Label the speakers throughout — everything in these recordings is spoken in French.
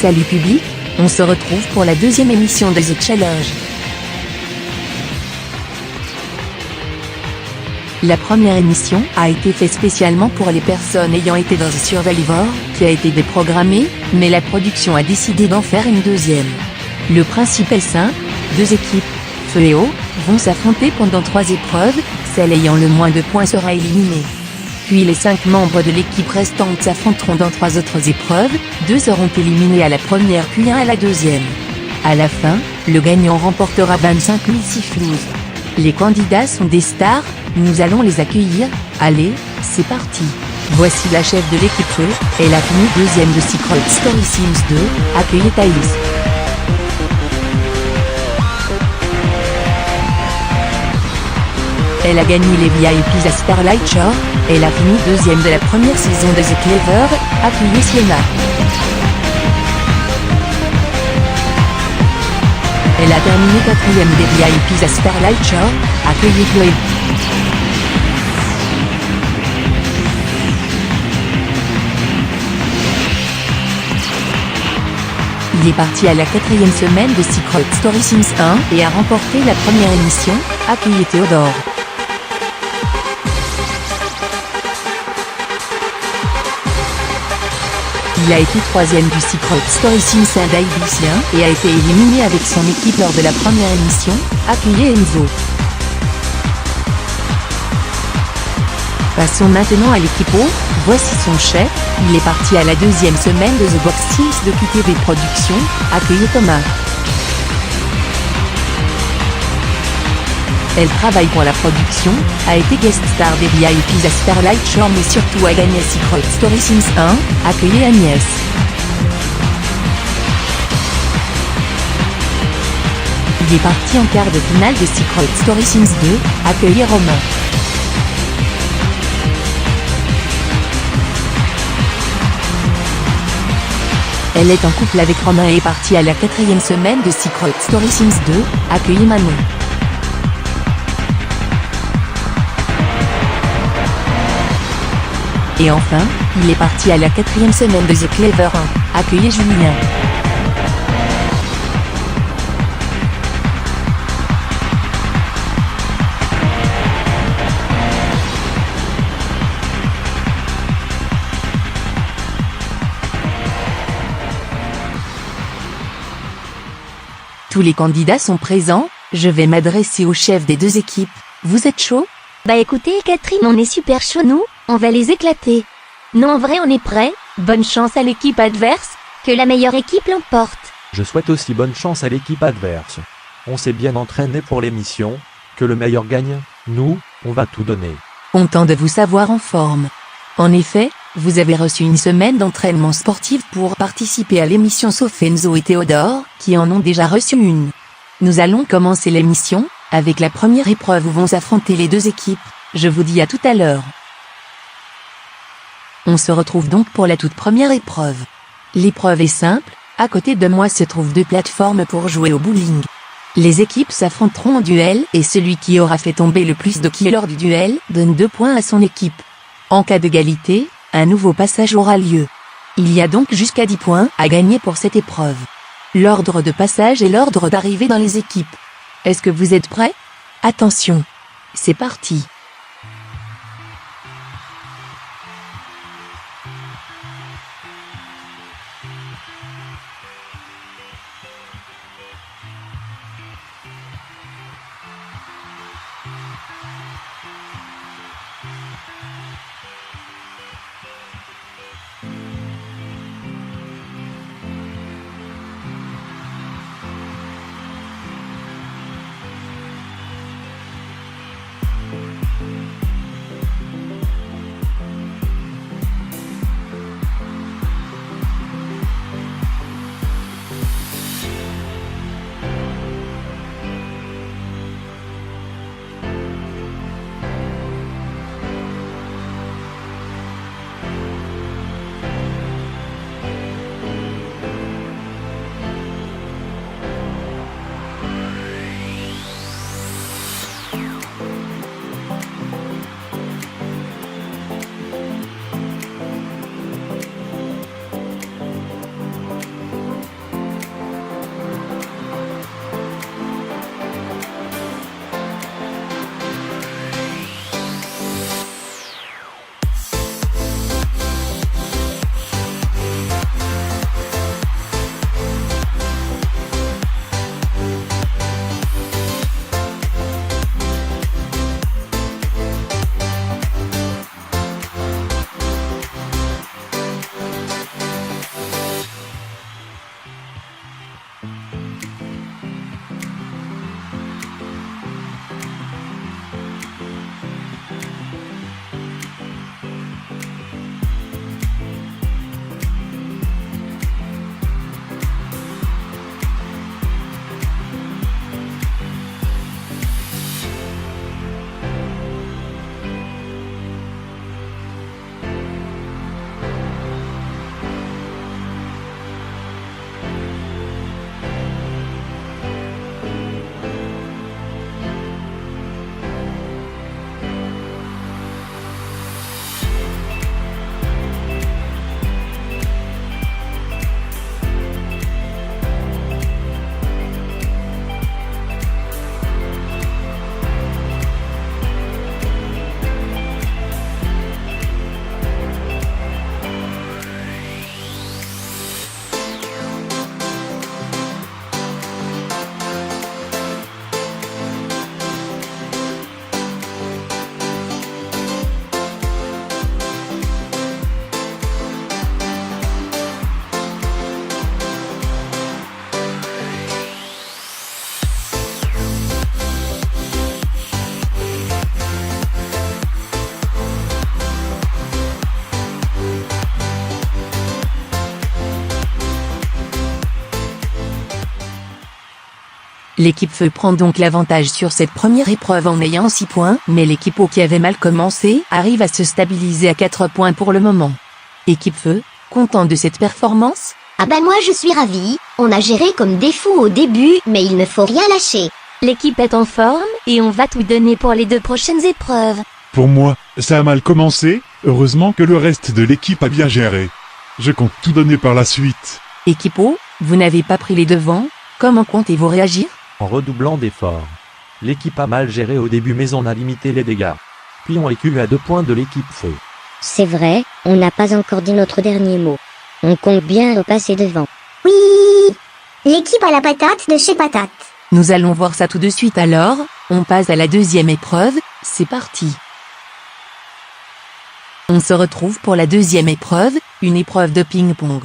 Speaker 1: Salut public, on se retrouve pour la deuxième émission de The Challenge. La première émission a été faite spécialement pour les personnes ayant été dans The Survivor, qui a été déprogrammée, mais la production a décidé d'en faire une deuxième. Le principe est simple, 2 équipes, feu et eau, vont s'affronter pendant 3 épreuves, celle ayant le moins de points sera éliminée. Puis les 5 membres de l'équipe restante s'affronteront dans 3 autres épreuves, 2 seront éliminés à la première puis 1 à la deuxième. À la fin, le gagnant remportera 25 000 sifflouz. Les candidats sont des stars, nous allons les accueillir, allez, c'est parti. Voici la chef de l'équipe feu, elle a fini deuxième de Secret Story Sims 2, accueillez Thaïs. Elle a gagné les VIPs à Starlight Shore, elle a fini deuxième de la première saison de The Clever, accueillez Sienna. Elle a terminé 4e des VIPs à Starlight Shore, accueillez Chloé. Il est parti à la 4e semaine de Secret Story Sims 1 et a remporté la première émission, accueillez Théodore. Il a été 3e du Secret Story Sims 1 d'Aibicien et a été éliminé avec son équipe lors de la première émission, accueillez Enzo. Passons maintenant à l'équipe O, voici son chef, il est parti à la 2e semaine de The Box Sims de QTV Productions, accueillez Thomas. Elle travaille pour la production, a été guest star des VIPs à Starlight Shore mais surtout a gagné Secret Story Sims 1, accueillez Agnès. Il est parti en quart de finale de Secret Story Sims 2, accueillez Romain. Elle est en couple avec Romain et est partie à la 4e semaine de Secret Story Sims 2, accueillez Manon. Et enfin, il est parti à la 4e semaine de The Clever 1, accueillez Julien. Tous les candidats sont présents, je vais m'adresser au chef des 2 équipes, vous êtes chaud ?
Speaker 2: Bah écoutez Catherine, on est super chaud nous, on va les éclater. Non en vrai on est prêt, bonne chance à l'équipe adverse, que la meilleure équipe l'emporte.
Speaker 3: Je souhaite aussi bonne chance à l'équipe adverse. On s'est bien entraîné pour l'émission, que le meilleur gagne, nous, on va tout donner.
Speaker 1: Content de vous savoir en forme. En effet, vous avez reçu une semaine d'entraînement sportif pour participer à l'émission sauf Enzo et Théodore, qui en ont déjà reçu une. Nous allons commencer l'émission, avec la première épreuve où vont s'affronter les 2 équipes, je vous dis à tout à l'heure. On se retrouve donc pour la toute première épreuve. L'épreuve est simple, à côté de moi se trouvent 2 plateformes pour jouer au bowling. Les équipes s'affronteront en duel et celui qui aura fait tomber le plus de quilles lors du duel donne 2 points à son équipe. En cas d'égalité, un nouveau passage aura lieu. Il y a donc jusqu'à 10 points à gagner pour cette épreuve. L'ordre de passage est l'ordre d'arrivée dans les équipes. Est-ce que vous êtes prêts ? Attention. C'est parti. L'équipe feu prend donc l'avantage sur cette première épreuve en ayant 6 points, mais l'équipe eau qui avait mal commencé arrive à se stabiliser à 4 points pour le moment. Équipe feu, content de cette performance?
Speaker 2: Ah bah moi je suis ravie, on a géré comme des fous au début, mais il ne faut rien lâcher. L'équipe est en forme, et on va tout donner pour les 2 prochaines épreuves.
Speaker 4: Pour moi, ça a mal commencé, heureusement que le reste de l'équipe a bien géré. Je compte tout donner par la suite.
Speaker 1: Équipe eau, vous n'avez pas pris les devants, comment comptez-vous réagir?
Speaker 3: En redoublant d'efforts. L'équipe a mal géré au début mais on a limité les dégâts. Puis on recule à 2 points de l'équipe feu.
Speaker 5: C'est vrai, on n'a pas encore dit notre dernier mot. On compte bien repasser devant.
Speaker 6: Oui, l'équipe à la patate de chez Patate.
Speaker 1: Nous allons voir ça tout de suite alors, on passe à la deuxième épreuve, c'est parti. On se retrouve pour la deuxième épreuve, une épreuve de ping-pong.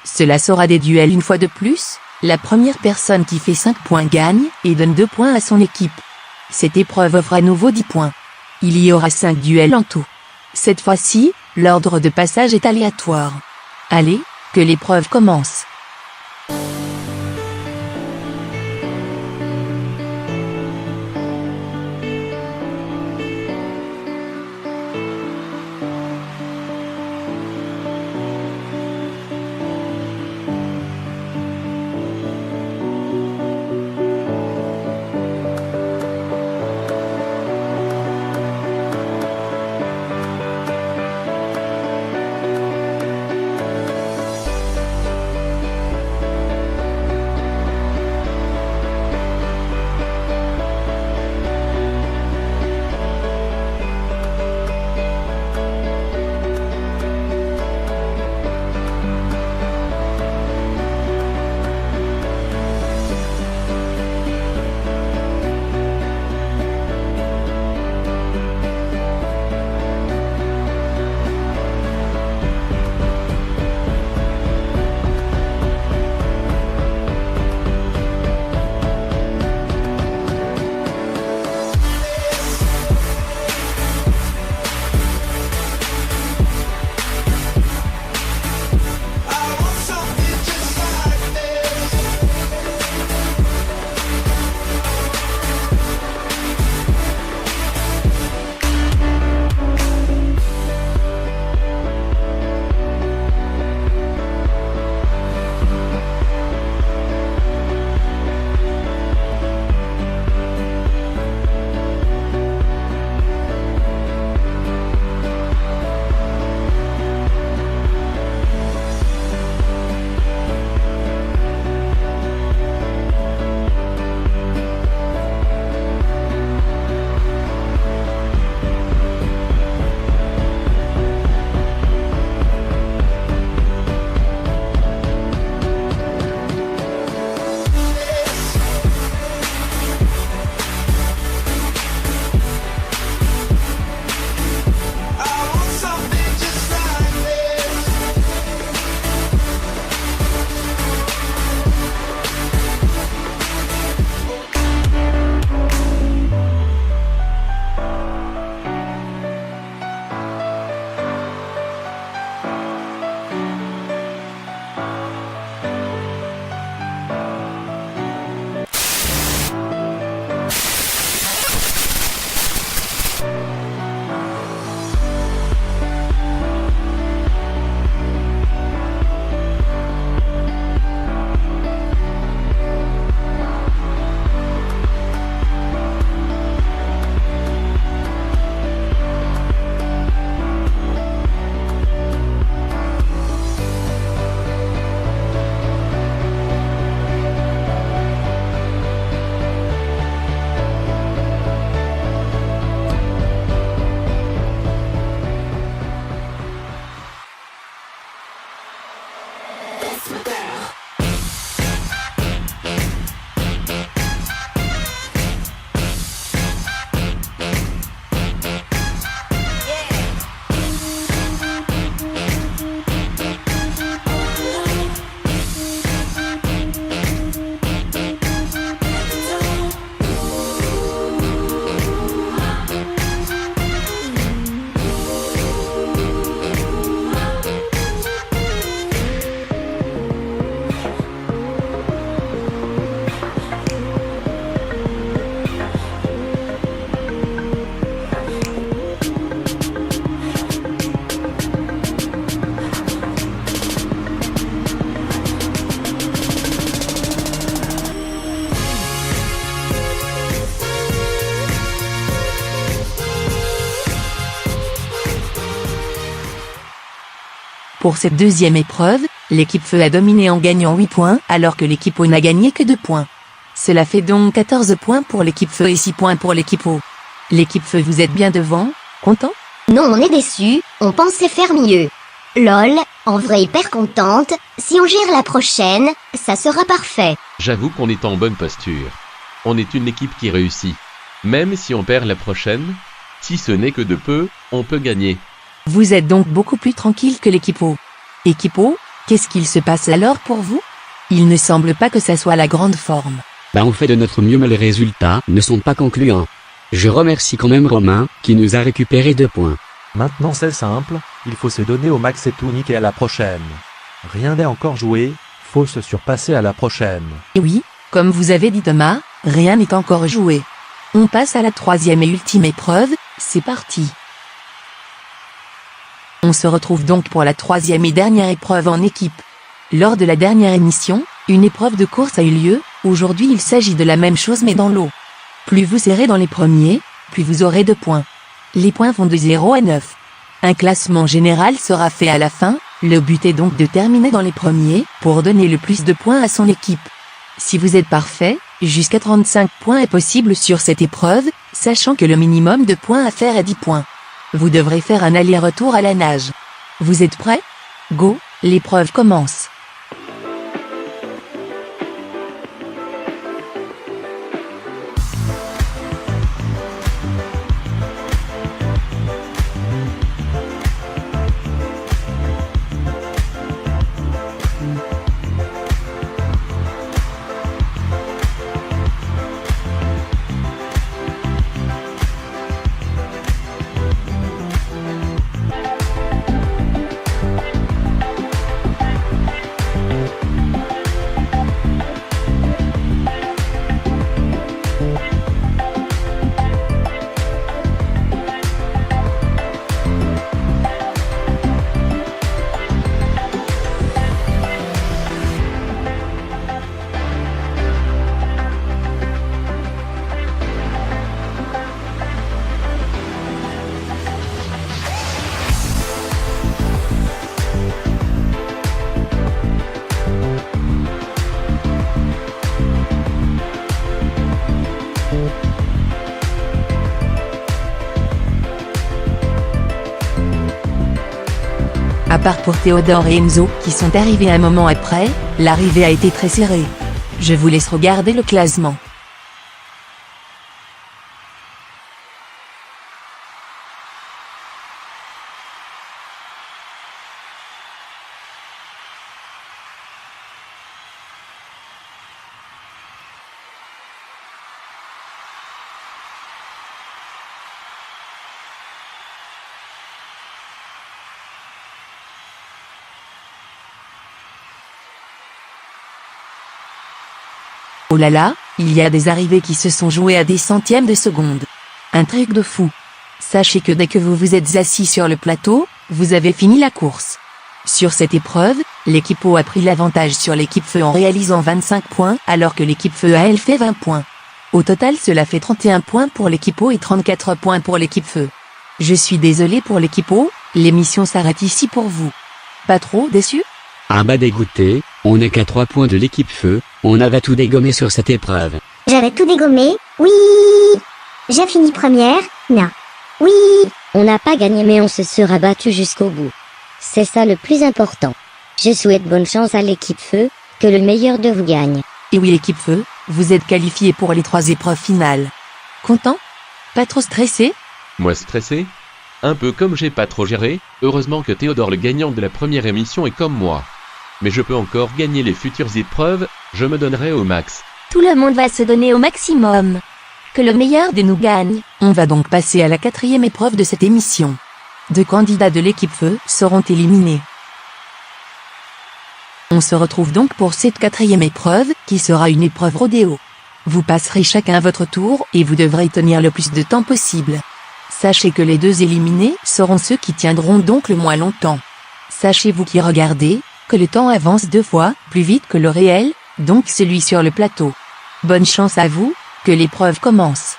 Speaker 1: Cela sera des duels une fois de plus, la première personne qui fait 5 points gagne et donne 2 points à son équipe. Cette épreuve offre à nouveau 10 points. Il y aura 5 duels en tout. Cette fois-ci, l'ordre de passage est aléatoire. Allez, que l'épreuve commence. Pour cette deuxième épreuve, l'équipe Feu a dominé en gagnant 8 points alors que l'équipe Eau n'a gagné que 2 points. Cela fait donc 14 points pour l'équipe Feu et 6 points pour l'équipe Eau. L'équipe Feu, vous êtes bien devant, content?
Speaker 6: Non, on est déçus, on pensait faire mieux. Lol, en vrai hyper contente, si on gère la prochaine, ça sera parfait.
Speaker 7: J'avoue qu'on est en bonne posture. On est une équipe qui réussit. Même si on perd la prochaine, si ce n'est que de peu, on peut gagner.
Speaker 1: Vous êtes donc beaucoup plus tranquille que l'équipe Eau. Équipe Eau, qu'est-ce qu'il se passe alors pour vous? Il ne semble pas que ça soit la grande forme.
Speaker 8: On fait de notre mieux mais les résultats ne sont pas concluants. Je remercie quand même Romain, qui nous a récupéré 2 points.
Speaker 3: Maintenant c'est simple, il faut se donner au max et tout niquer à la prochaine. Rien n'est encore joué, faut se surpasser à la prochaine.
Speaker 1: Et oui, comme vous avez dit Thomas, rien n'est encore joué. On passe à la troisième et ultime épreuve, c'est parti. On se retrouve donc pour la troisième et dernière épreuve en équipe. Lors de la dernière émission, une épreuve de course a eu lieu, aujourd'hui il s'agit de la même chose mais dans l'eau. Plus vous serrez dans les premiers, plus vous aurez 2 points. Les points vont de 0 à 9. Un classement général sera fait à la fin, le but est donc de terminer dans les premiers, pour donner le plus de points à son équipe. Si vous êtes parfait, jusqu'à 35 points est possible sur cette épreuve, sachant que le minimum de points à faire est 10 points. Vous devrez faire un aller-retour à la nage. Vous êtes prêts? Go, l'épreuve commence. À part pour Théodore et Enzo, qui sont arrivés un moment après, l'arrivée a été très serrée. Je vous laisse regarder le classement. Oh là là, il y a des arrivées qui se sont jouées à des centièmes de seconde. Un truc de fou. Sachez que dès que vous vous êtes assis sur le plateau, vous avez fini la course. Sur cette épreuve, l'équipe Eau a pris l'avantage sur l'équipe Feu en réalisant 25 points alors que l'équipe Feu a elle fait 20 points. Au total cela fait 31 points pour l'équipe Eau et 34 points pour l'équipe Feu. Je suis désolé pour l'équipe Eau, l'émission s'arrête ici pour vous. Pas trop déçu?
Speaker 8: Dégoûté, on n'est qu'à 3 points de l'équipe Feu, on avait tout dégommé sur cette épreuve.
Speaker 6: J'avais tout dégommé, oui. J'ai fini première, non. Oui.
Speaker 5: On n'a pas gagné mais on se sera battu jusqu'au bout. C'est ça le plus important. Je souhaite bonne chance à l'équipe Feu, que le meilleur de vous gagne.
Speaker 1: Et oui l'équipe Feu, vous êtes qualifiés pour les 3 épreuves finales. Content? Pas trop stressé?
Speaker 7: Moi stressé? Un peu comme j'ai pas trop géré, heureusement que Théodore le gagnant de la première émission est comme moi. Mais je peux encore gagner les futures épreuves, je me donnerai au max.
Speaker 2: Tout le monde va se donner au maximum. Que le meilleur de nous gagne.
Speaker 1: On va donc passer à la 4e épreuve de cette émission. 2 candidats de l'équipe Feu seront éliminés. On se retrouve donc pour cette 4e épreuve, qui sera une épreuve rodéo. Vous passerez chacun votre tour et vous devrez tenir le plus de temps possible. Sachez que les 2 éliminés seront ceux qui tiendront donc le moins longtemps. Sachez-vous qui regardez, que le temps avance 2 fois plus vite que le réel, donc celui sur le plateau. Bonne chance à vous, que l'épreuve commence.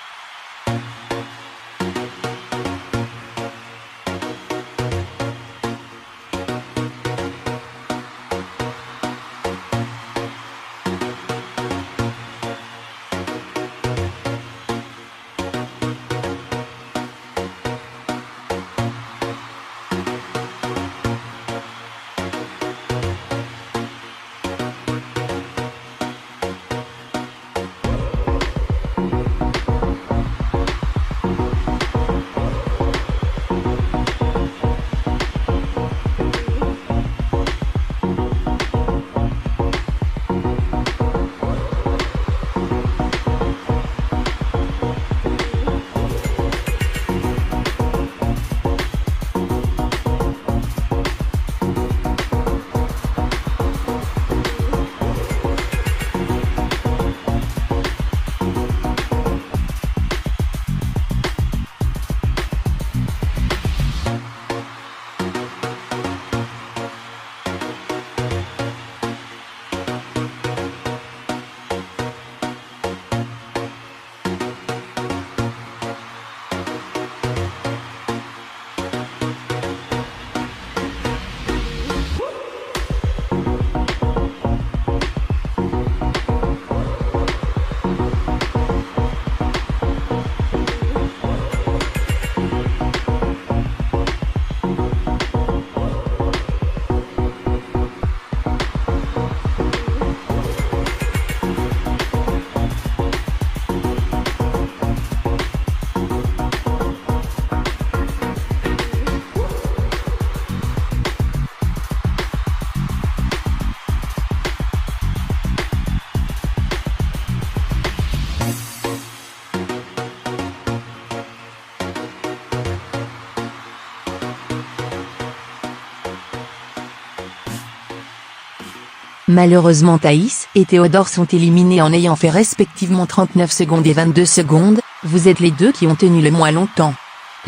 Speaker 1: Malheureusement Thaïs et Théodore sont éliminés en ayant fait respectivement 39 secondes et 22 secondes, vous êtes les deux qui ont tenu le moins longtemps.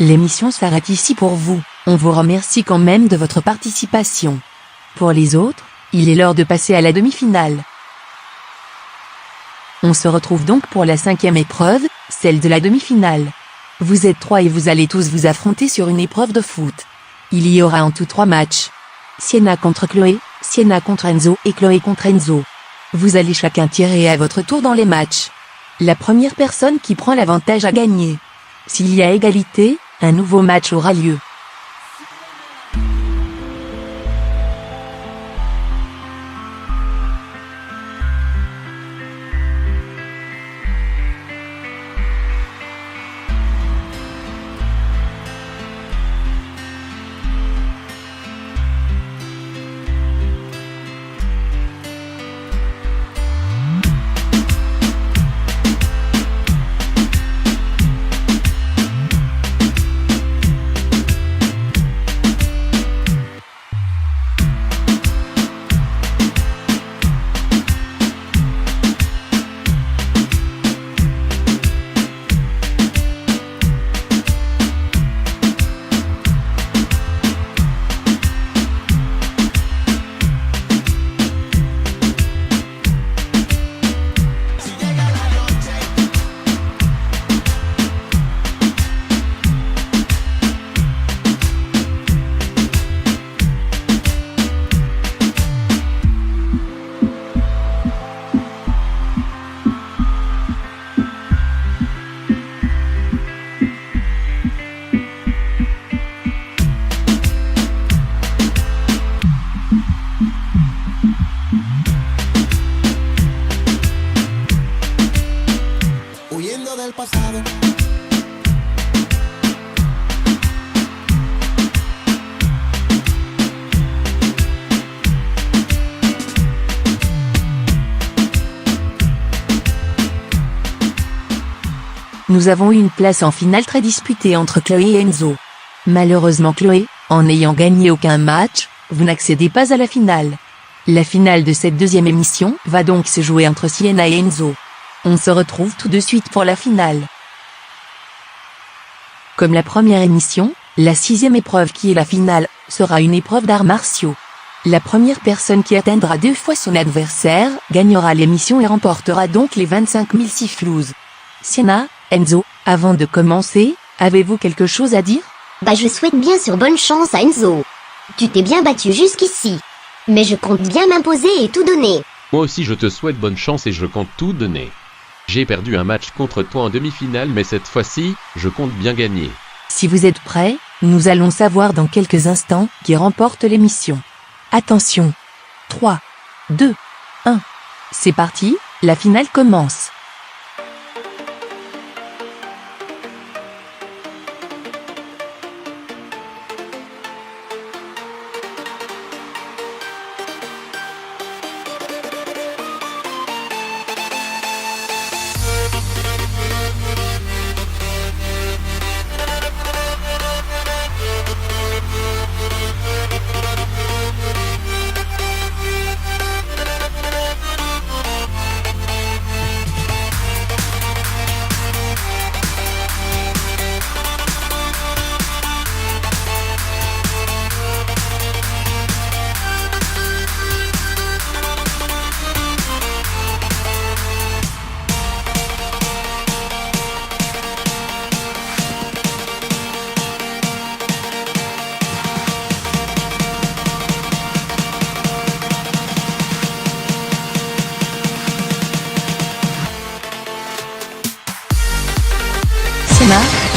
Speaker 1: L'émission s'arrête ici pour vous, on vous remercie quand même de votre participation. Pour les autres, il est l'heure de passer à la demi-finale. On se retrouve donc pour la 5e épreuve, celle de la demi-finale. Vous êtes 3 et vous allez tous vous affronter sur une épreuve de foot. Il y aura en tout 3 matchs. Sienna contre Chloé, Sienna contre Enzo et Chloé contre Enzo. Vous allez chacun tirer à votre tour dans les matchs. La première personne qui prend l'avantage a gagné. S'il y a égalité, un nouveau match aura lieu. Nous avons eu une place en finale très disputée entre Chloé et Enzo. Malheureusement Chloé, en n'ayant gagné aucun match, vous n'accédez pas à la finale. La finale de cette deuxième émission va donc se jouer entre Sienna et Enzo. On se retrouve tout de suite pour la finale. Comme la première émission, la 6e épreuve qui est la finale, sera une épreuve d'arts martiaux. La première personne qui atteindra 2 fois son adversaire, gagnera l'émission et remportera donc les 25 000 sifflouses. Sienna, Enzo, avant de commencer, avez-vous quelque chose à dire?
Speaker 6: Je souhaite bien sûr bonne chance à Enzo. Tu t'es bien battu jusqu'ici. Mais je compte bien m'imposer et tout donner.
Speaker 7: Moi aussi je te souhaite bonne chance et je compte tout donner. J'ai perdu un match contre toi en demi-finale mais cette fois-ci, je compte bien gagner.
Speaker 1: Si vous êtes prêts, nous allons savoir dans quelques instants qui remporte l'émission. Attention. 3, 2, 1. C'est parti, la finale commence.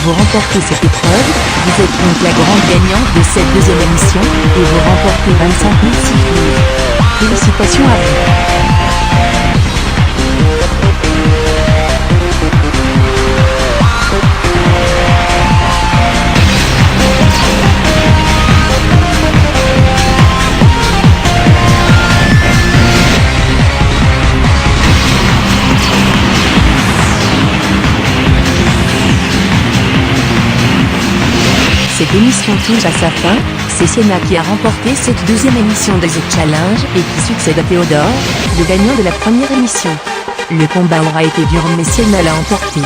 Speaker 1: Vous remportez cette épreuve, vous êtes donc la grande gagnante de cette deuxième émission, et vous remportez 25 000 sifflouses. Félicitations à vous. Cette émission touche à sa fin, C'est Sienna qui a remporté cette deuxième émission de The Challenge et qui succède à Théodore, le gagnant de la première émission. Le combat aura été dur mais Sienna l'a emporté.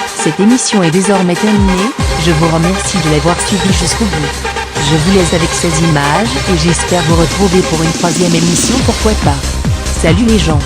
Speaker 1: Cette émission est désormais terminée, je vous remercie de l'avoir suivi jusqu'au bout. Je vous laisse avec ces images et j'espère vous retrouver pour une troisième émission, pourquoi pas. Salut les gens.